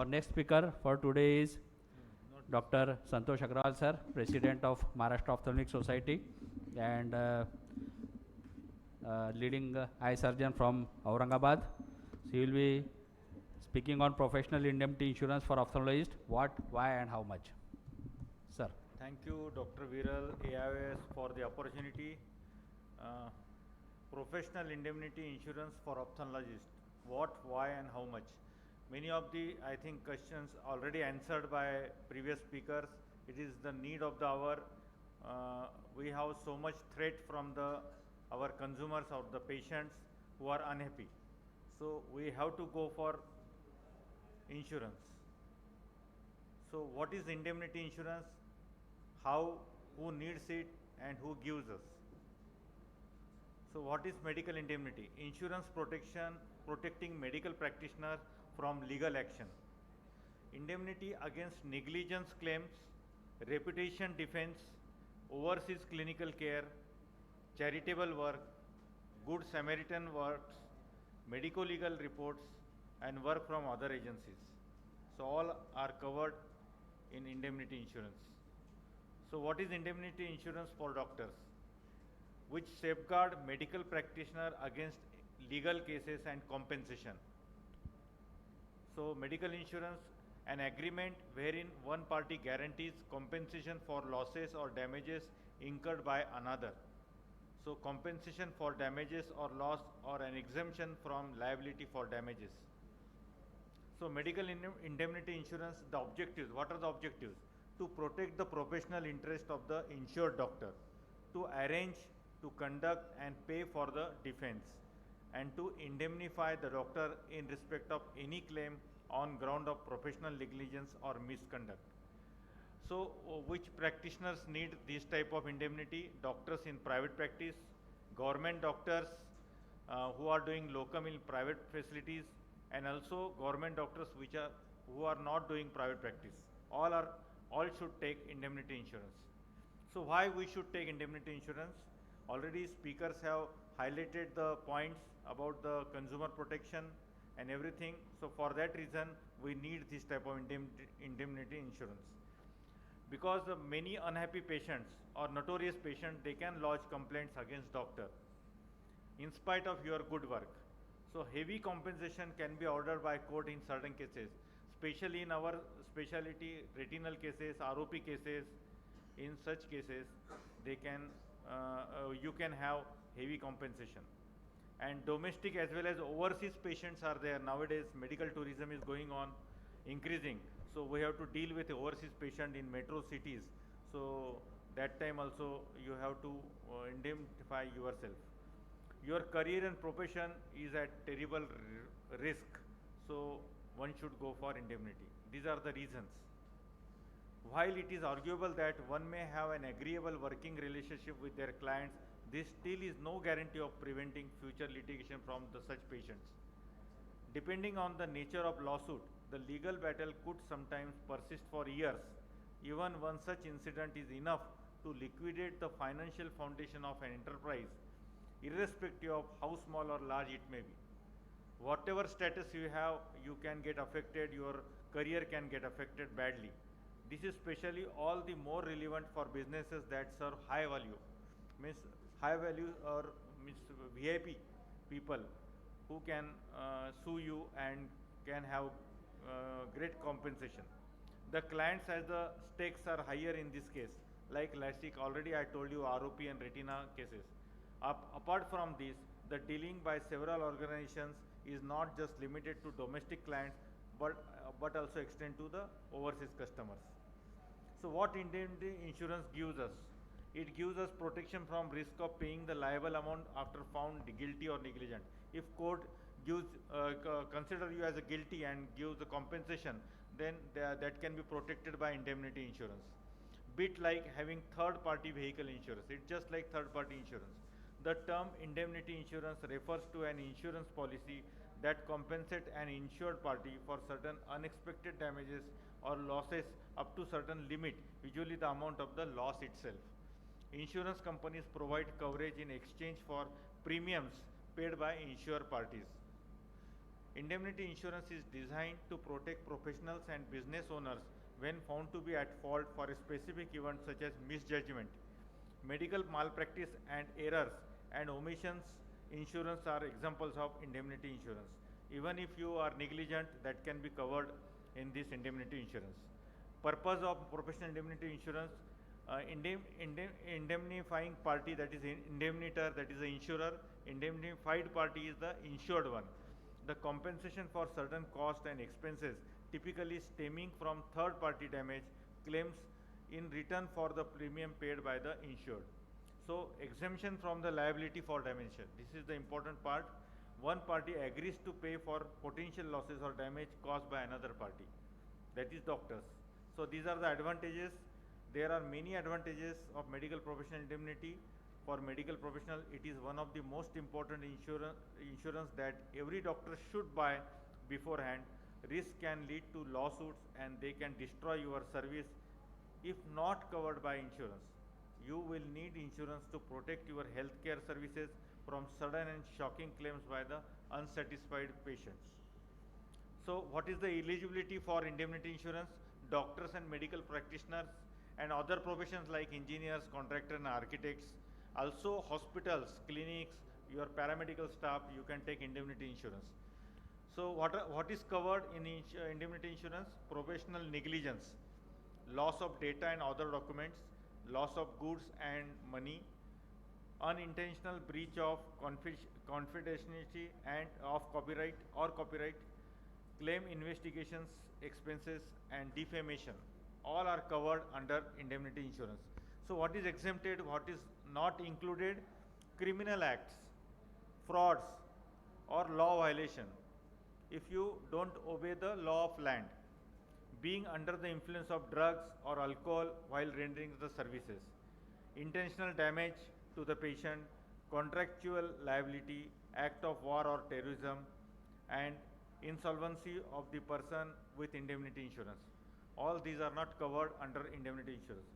Our next speaker for today is Dr. Santosh Agrawal sir, President of Maharashtra Ophthalmic Society and leading eye surgeon from Aurangabad. So he will be speaking on professional indemnity insurance for ophthalmologists, what, why and how much. Sir. Thank you, Dr. Viral, AIOS, for the opportunity. Professional indemnity insurance for ophthalmologists, what, why and how much. Many of the, I think, questions already answered by previous speakers. It is the need of the hour. We have so much threat from our consumers or the patients who are unhappy. So we have to go for insurance. So what is indemnity insurance? How, who needs it and who gives us? So what is medical indemnity? Insurance protection, protecting medical practitioners from legal action. Indemnity against negligence claims, reputation defense, overseas clinical care, charitable work, good Samaritan works, medico-legal reports and work from other agencies. So all are covered in indemnity insurance. So what is indemnity insurance for doctors? Which safeguard medical practitioner against legal cases and compensation. So medical insurance, an agreement wherein one party guarantees compensation for losses or damages incurred by another. So compensation for damages or loss or an exemption from liability for damages. So medical indemnity insurance, the objectives, what are the objectives? To protect the professional interest of the insured doctor, to arrange, to conduct and pay for the defense, and to indemnify the doctor in respect of any claim on ground of professional negligence or misconduct. So which practitioners need this type of indemnity? Doctors in private practice, government doctors who are doing locum in private facilities, and also government doctors who are not doing private practice. All should take indemnity insurance. So why we should take indemnity insurance? Already speakers have highlighted the points about the consumer protection and everything. So for that reason, we need this type of indemnity insurance. Because many unhappy patients or notorious patients, they can lodge complaints against doctor in spite of your good work. So heavy compensation can be ordered by court in certain cases, especially in our specialty retinal cases, ROP cases. In such cases, you can have heavy compensation. And domestic as well as overseas patients are there. Nowadays, medical tourism is going on, increasing. So we have to deal with overseas patient in metro cities. So that time also you have to indemnify yourself. Your career and profession is at terrible risk. So one should go for indemnity. These are the reasons. While it is arguable that one may have an agreeable working relationship with their clients, this still is no guarantee of preventing future litigation from such patients. Depending on the nature of lawsuit, the legal battle could sometimes persist for years. Even one such incident is enough to liquidate the financial foundation of an enterprise, irrespective of how small or large it may be. Whatever status you have, you can get affected, your career can get affected badly. This is especially all the more relevant for businesses that serve high value, means high value or means VIP people who can sue you and can have great compensation. The clients as the stakes are higher in this case, like LASIK, already I told you ROP and retina cases. Apart from this, the dealing by several organizations is not just limited to domestic clients, but also extend to the overseas customers. So what indemnity insurance gives us? It gives us protection from risk of paying the liable amount after found guilty or negligent. If court gives consider you as a guilty and gives the compensation, then that can be protected by indemnity insurance. Bit like having third-party vehicle insurance. It's just like third-party insurance. The term indemnity insurance refers to an insurance policy that compensates an insured party for certain unexpected damages or losses up to certain limit, usually the amount of the loss itself. Insurance companies provide coverage in exchange for premiums paid by insured parties. Indemnity insurance is designed to protect professionals and business owners when found to be at fault for a specific event such as misjudgment, medical malpractice and errors and omissions. Insurance are examples of indemnity insurance. Even if you are negligent, that can be covered in this indemnity insurance. Purpose of professional indemnity insurance, indemnifying party, that is indemnitor, that is the insurer. Indemnified party is the insured one. The compensation for certain costs and expenses typically stemming from third party damage claims in return for the premium paid by the insured. So exemption from the liability for damage. This is the important part. One party agrees to pay for potential losses or damage caused by another party, that is doctors. So these are the advantages. There are many advantages of medical professional indemnity. For medical professional, it is one of the most important insurance that every doctor should buy beforehand. Risk can lead to lawsuits and they can destroy your service if not covered by insurance. You will need insurance to protect your healthcare services from sudden and shocking claims by the unsatisfied patients. So what is the eligibility for indemnity insurance? Doctors and medical practitioners and other professions like engineers, contractors and architects. Also hospitals, clinics, your paramedical staff, you can take indemnity insurance. So what is covered in indemnity insurance? Professional negligence, loss of data and other documents, loss of goods and money, unintentional breach of confidentiality and of copyright or copyright, claim investigations expenses and defamation, all are covered under indemnity insurance. So what is exempted, what is not included? Criminal acts, frauds or law violation. If you don't obey the law of land, being under the influence of drugs or alcohol while rendering the services, intentional damage to the patient, contractual liability, act of war or terrorism, and insolvency of the person with indemnity insurance. All these are not covered under indemnity insurance.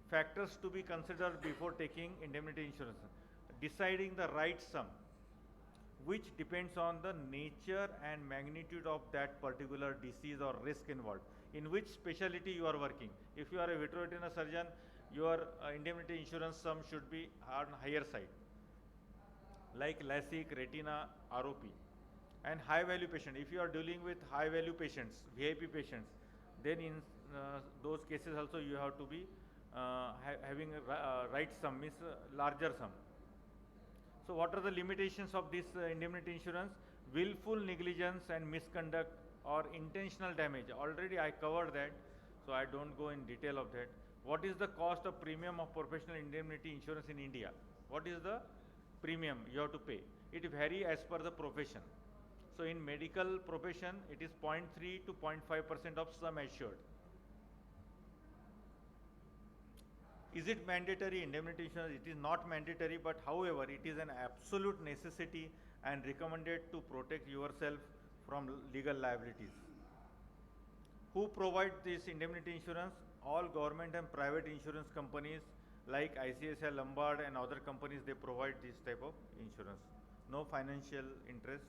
Factors to be considered before taking indemnity insurance. Deciding the right sum, which depends on the nature and magnitude of that particular disease or risk involved. In which specialty you are working. If you are a veterinary surgeon, your indemnity insurance sum should be on higher side, like LASIK, retina, ROP. And high value patient, if you are dealing with high value patients, VIP patients, then in those cases also you have to be having a right sum, means larger sum. So what are the limitations of this indemnity insurance? Willful negligence and misconduct or intentional damage. Already I covered that, so I don't go in detail of that. What is the cost of premium of professional indemnity insurance in India? What is the premium you have to pay? It varies as per the profession. So in medical profession, it is 0.3 to 0.5% of sum assured. Is it mandatory indemnity insurance? It is not mandatory, but however, it is an absolute necessity and recommended to protect yourself from legal liabilities. Who provide this indemnity insurance? All government and private insurance companies like ICICI Lombard and other companies, they provide this type of insurance. No financial interest.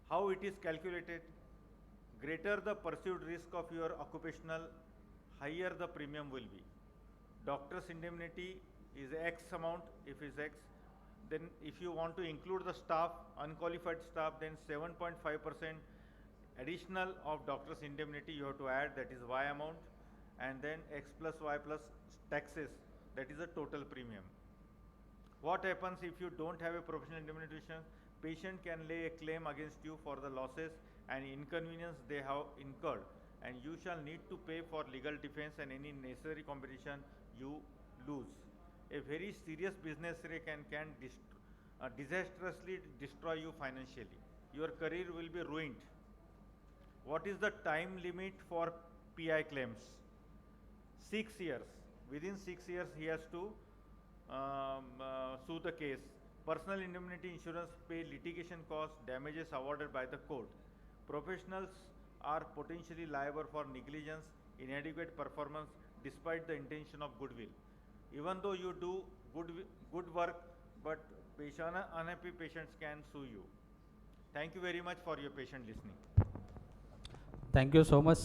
How it is calculated? Greater the perceived risk of your occupational, higher the premium will be. Doctor's indemnity is X amount, if is X. Then if you want to include the staff, unqualified staff, then 7.5% additional of doctor's indemnity you have to add, that is Y amount, and then X plus Y plus taxes, that is the total premium. What happens if you don't have a professional indemnity insurance? Patient can lay a claim against you for the losses and inconvenience they have incurred, and you shall need to pay for legal defense and any necessary compensation you lose. A very serious business wreck can disastrously destroy you financially. Your career will be ruined. What is the time limit for PI claims? 6 years. Within 6 years, he has to sue the case. Personal indemnity insurance pay litigation costs, damages awarded by the court. Professionals are potentially liable for negligence, inadequate performance despite the intention of goodwill. Even though you do good work, but unhappy patients can sue you. Thank you very much for your patient listening. Thank you so much, sir.